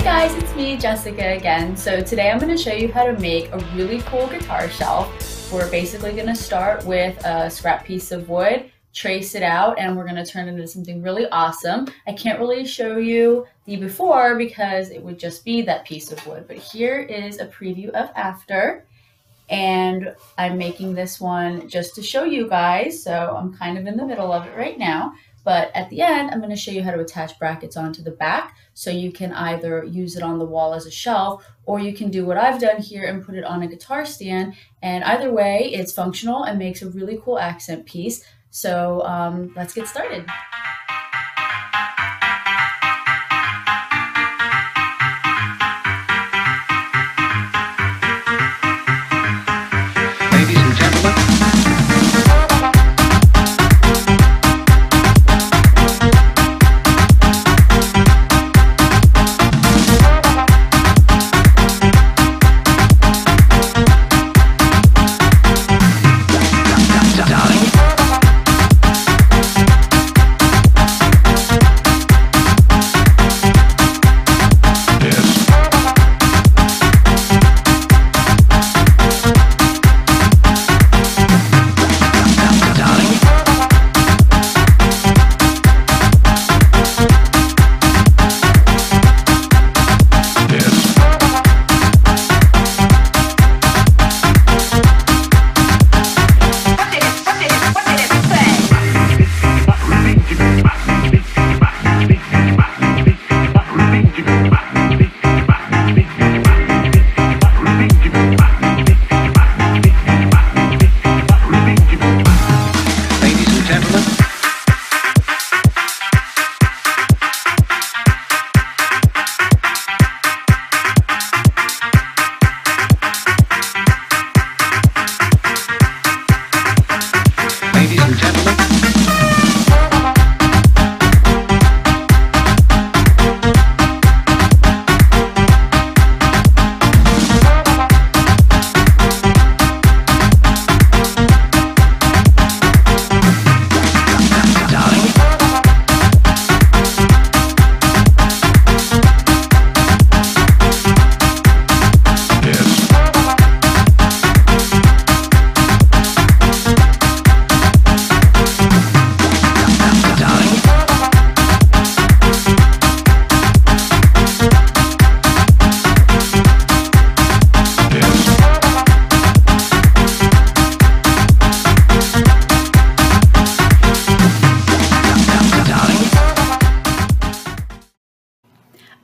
guys, it's me, Jessica again. So today I'm going to show you how to make a really cool guitar shelf. We're basically going to start with a scrap piece of wood, trace it out, and we're going to turn it into something really awesome. I can't really show you the before because it would just be that piece of wood, but here is a preview of after. And I'm making this one just to show you guys, so I'm kind of in the middle of it right now. But at the end, I'm going to show you how to attach brackets onto the back, so you can either use it on the wall as a shelf, or you can do what I've done here and put it on a guitar stand. And either way, it's functional and makes a really cool accent piece. So let's get started.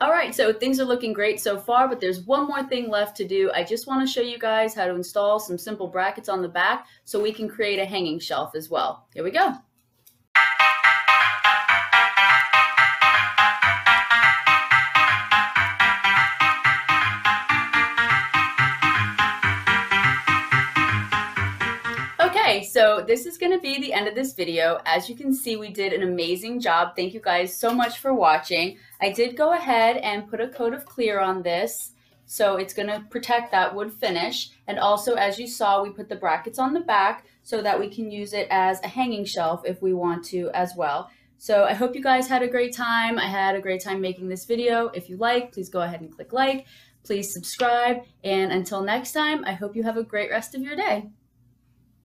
Alright, so things are looking great so far, but there's one more thing left to do. I just want to show you guys how to install some simple brackets on the back so we can create a hanging shelf as well. Here we go. Okay, so this is going to be the end of this video. As you can see, we did an amazing job. Thank you guys so much for watching. I did go ahead and put a coat of clear on this, so it's going to protect that wood finish. And also, as you saw, we put the brackets on the back so that we can use it as a hanging shelf if we want to as well. So I hope you guys had a great time. I had a great time making this video. If you like, please go ahead and click like. Please subscribe. And until next time, I hope you have a great rest of your day.